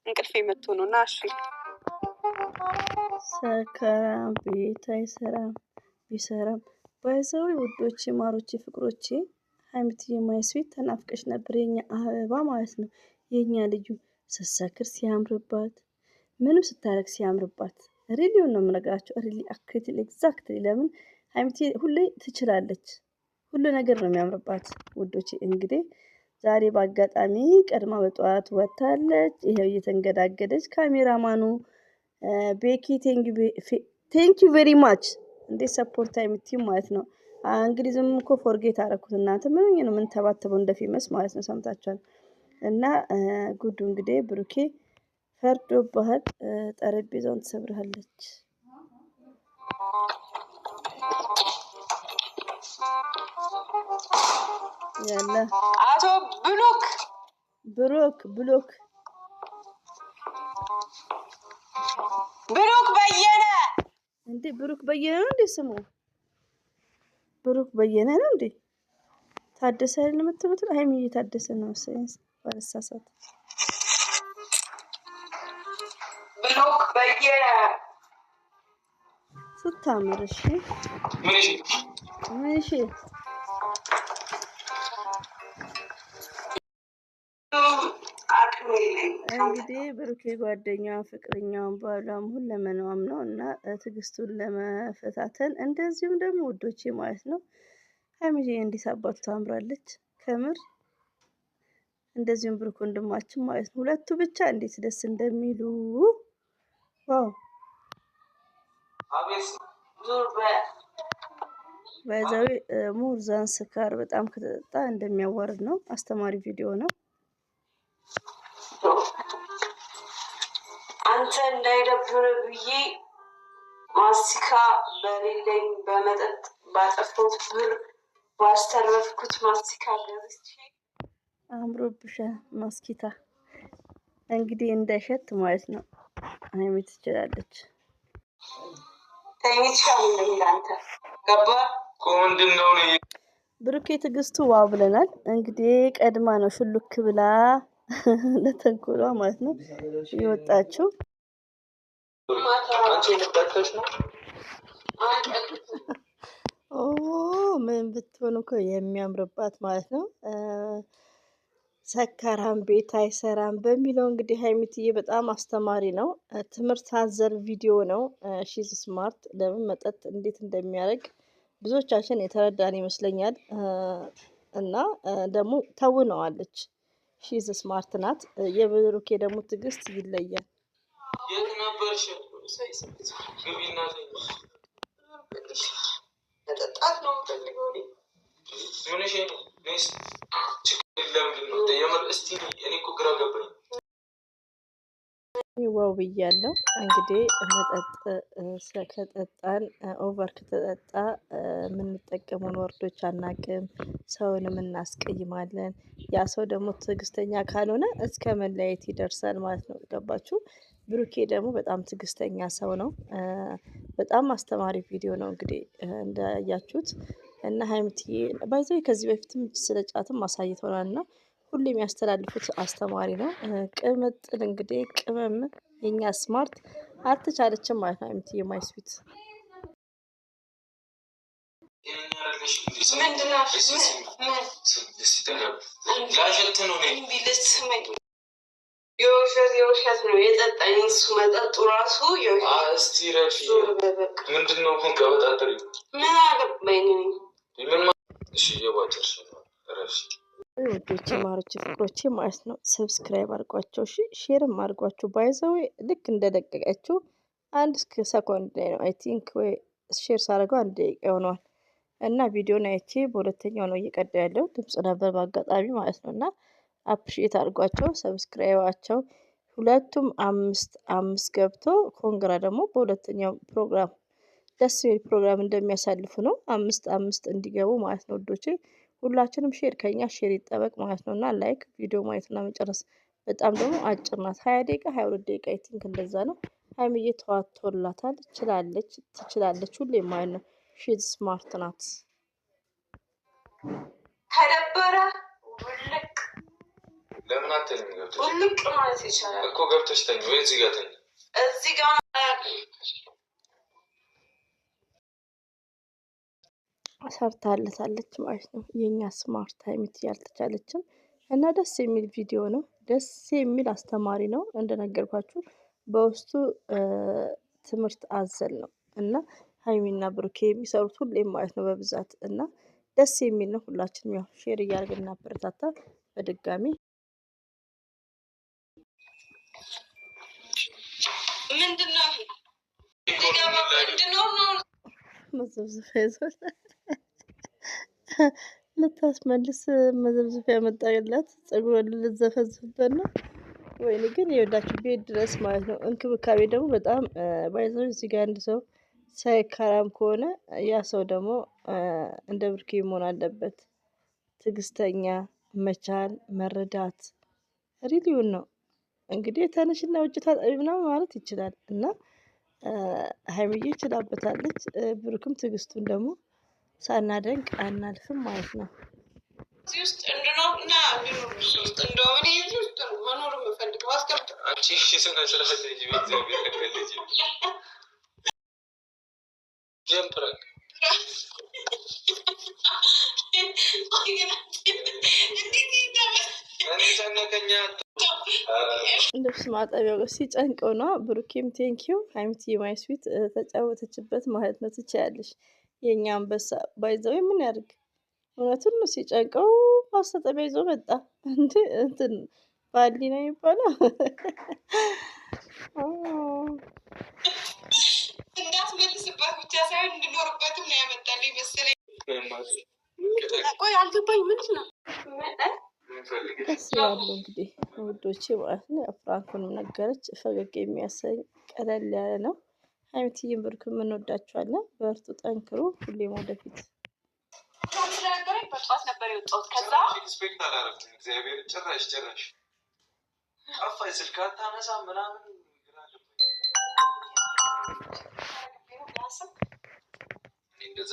እንቅልፌ መጥቶ ነው እና እሺ ሰከራም ቤት አይሰራም ቢሰራም ባይዘው ውዶቼ ማሮቼ ፍቅሮቼ ሀይሚትዬ ማይስዊት ተናፍቀሽ ነበር የኛ አበባ ማለት ነው። የኛ ልዩ ስትሰክር ሲያምርባት ምንም ስታረግ ሲያምርባት ሪሊውን ነው የምነግራቸው። ሪሊ አክቲሊ ኤግዛክትሊ ለምን ሀይሚትዬ ሁሌ ትችላለች። ሁሉ ነገር ነው የሚያምርባት ውዶቼ። እንግዲህ ዛሬ በአጋጣሚ ቀድማ በጠዋት ወጥታለች። ይሄው እየተንገዳገደች ካሜራማኑ ቤኪ ቴንክ ዩ ቬሪ ማች እንዴት ሰፖርት ሀይሚትዬ ማለት ነው። እንግሊዝም እኮ ፎርጌት አደረኩት እናንተ ምን ነው ምን ተባተበው እንደፊመስ ማለት ነው። ሰምታችኋል። እና ጉዱ እንግዲህ ብሩኬ ፈርዶብሃል። ጠረጴዛውን ትሰብርሃለች። ያለ አቶ ብሩክ በየነ እንዴ ብሩክ በየነ ነው እንዴ ስሙ? ብሩክ በየነ ነው እንዴ? ታደሰ አይደል የምትሉት? ሀይሚዬ ታደሰ ነው መሰለኝ ባልሳሳት። ብሩክ በየነ ስታምር። እሺ ምን እሺ እንግዲህ ብሩኬ ጓደኛዋ ፍቅረኛዋን ባሏም ሁለመናዋም ነው እና ትዕግስቱን ለመፈታተን እንደዚሁም ደግሞ ውዶቼ ማለት ነው ሀይሚዬ እንዲህ አባቱ ታምራለች ከምር። እንደዚሁም ብሩክ ወንድማችን ማለት ነው። ሁለቱ ብቻ እንዴት ደስ እንደሚሉ ዋው! በዛው ሙርዛን ስካር በጣም ከተጠጣ እንደሚያዋርድ ነው። አስተማሪ ቪዲዮ ነው። አንተ እንዳይደብር ብዬ ማስቲካ በሌለኝ በመጠጥ ባጠፋሁት ብር ባስተረፍኩት ማስቲካ ገዝቼ አምሮብሻል ማስኪታ። እንግዲህ እንዳይሸት ማለት ነው። ሀይሚ ትችላለች። ብሩኬ ትዕግስቱ ዋው ብለናል። እንግዲህ ቀድማ ነው ሹልክ ብላ ለተንኮሏ ማለት ነው የወጣችው። ምን ብትሆን እኮ የሚያምርባት ማለት ነው። ሰካራም ቤት አይሰራም በሚለው እንግዲህ ሀይሚትዬ በጣም አስተማሪ ነው። ትምህርት አዘል ቪዲዮ ነው። ሺዝ ስማርት ለምን መጠጥ እንዴት እንደሚያደርግ ብዙዎቻችን የተረዳን ይመስለኛል። እና ደግሞ ተውነዋለች። ሺዝ ስማርት ናት። የብሩኬ ደግሞ ትዕግስት ይለያል። የት ነበርሽ? መጠጣት ነው የምፈልገው። ዋው ብያለሁ። እንግዲህ መጠጥ ከጠጣን ኦቨር ከተጠጣ የምንጠቀመውን ወርዶች አናቅም፣ ሰውንም እናስቀይማለን። ያ ሰው ደግሞ ትዕግስተኛ ካልሆነ እስከ መለያየት ይደርሳል ማለት ነው። ገባችሁ? ብሩኬ ደግሞ በጣም ትዕግስተኛ ሰው ነው። በጣም አስተማሪ ቪዲዮ ነው እንግዲህ እንዳያችሁት። እና ሀይሚትዬ ባይዘው ከዚህ በፊትም ስለ ጫትም አሳይተናል እና ሁሌ የሚያስተላልፉት አስተማሪ ነው። ቅምጥል እንግዲህ ቅመም የኛ ስማርት አልተቻለችም ማለት ነው። ሀይሚትዬ ማይስዊት የውሸት ነው የጠጣኝ እሱ መጠጡ ራሱ ምንድነው? ምን አገባኝ? ውዶቼ ማሮቼ ፍቅሮቼ ማለት ነው። ሰብስክራይብ አድርጓቸው፣ ሼርም አድርጓቸው። ባይዘው ልክ እንደለቀቀችው አንድ ሰኮንድ ላይ ነው አይ ቲንክ ወይ ሼር ሳደርገው 1 ደቂቃ ይሆነዋል። እና ቪዲዮን አይቼ በሁለተኛው ነው እየቀዳ ያለው ድምጽ ነበር በአጋጣሚ ማለት ነው። እና አፕሪሼት አድርጓቸው፣ ሰብስክራይባቸው ሁለቱም 5 ገብቶ ኮንግራ ደግሞ በሁለተኛው ፕሮግራም ደስ የሚል ፕሮግራም እንደሚያሳልፉ ነው። 5 እንዲገቡ ማለት ነው ውዶቼ። ሁላችንም ሼር ከኛ ሼር ይጠበቅ ማለት ነው። እና ላይክ ቪዲዮ ማየትና መጨረስ። በጣም ደግሞ አጭር ናት 20 ደቂቃ 22 ደቂቃ አይ ቲንክ እንደዛ ነው። ሀይሚዬ ተዋቶላታል። ትችላለች ሁሌ ማለት ነው። ሺዝ ስማርት ናት። ከደበረ ውልቅ ለምን አትተኝም? ገብተሽ ሁልቅ ማለት ይቻላል እኮ ገብተሽ ተኝ ወይ እዚህ ጋር ተኝ። እዚህ ጋር ሰርታለታለች ማለት ነው። የኛ ስማርት ሀይሚት ያልተቻለችም እና ደስ የሚል ቪዲዮ ነው። ደስ የሚል አስተማሪ ነው። እንደነገርኳችሁ በውስጡ ትምህርት አዘል ነው እና ሀይሚና ብሩኬ የሚሰሩት ሁሌም ማለት ነው በብዛት እና ደስ የሚል ነው። ሁላችንም ያው ሼር እያደረግን እናበረታታ። በድጋሚ ምንድነው መዘብዘፊያ ይዟል። ልታስመልስ መዘብዘፊያ መጣላት ፀጉሯን ልትዘፈዝፍበት ነው። ወይኔ ግን የወዳችሁ ቤት ድረስ ማለት ነው። እንክብካቤ ደግሞ በጣም ባይዘው እዚህ ጋር አንድ ሰው ሳይካራም ከሆነ ያ ሰው ደግሞ እንደ ብሩኬ መሆን አለበት። ትዕግስተኛ፣ መቻል፣ መረዳት ሪሊውን ነው። እንግዲህ ተነሽና ውጭ ታጠቢ ምናምን ማለት ይችላል እና ሀይሚዬ ችላበታለች። ብሩክም ትዕግስቱን ደግሞ ሳናደንቅ አናልፍም ማለት ነው። እዚህ ውስጥ እንድኖርና ውስጥ እንደሆነ እዚህ ውስጥ መኖር የምፈልገው አስቀምጥ አንቺ እሺ ስለፈለጅ ቤተሰብ ልጅ ጀምፕረግ ልብስ ማጠቢያው ሲጨንቀው ነው። ብሩኬም ቴንኪው ሀይሚትዬ ማይ ስዊት ተጫወተችበት ማለት ነው። ትችያለሽ የኛ አንበሳ ባይዘው ምን ያድርግ እውነቱን ነው። ሲጨንቀው ማስታጠቢያ ይዞ መጣ። እንትን ባሊ ነው የሚባለው። እንዳትመልስባት ብቻ ሳይሆን እንድኖርበትም ነው ያመጣልኝ መሰለኝ። ቆይ አልገባኝ ምንድን ነው? ደስ ይላሉ እንግዲህ ውዶቼ ማለት ነው። ፍራንኩንም ነገረች። ፈገግ የሚያሰኝ ቀለል ያለ ነው። ሀይሚትዬን ብሩክም እንወዳችኋለን። በርቱ፣ ጠንክሩ፣ ሁሌም ወደፊት። ስለነገረኝ በጠዋት ነበር የወጣሁት። ከዛ ኤክስፔክት አላደረኩም። እግዚአብሔር ጭራሽ ጠፋኝ። ስልክ አታነሳ ምናምን እንደዛ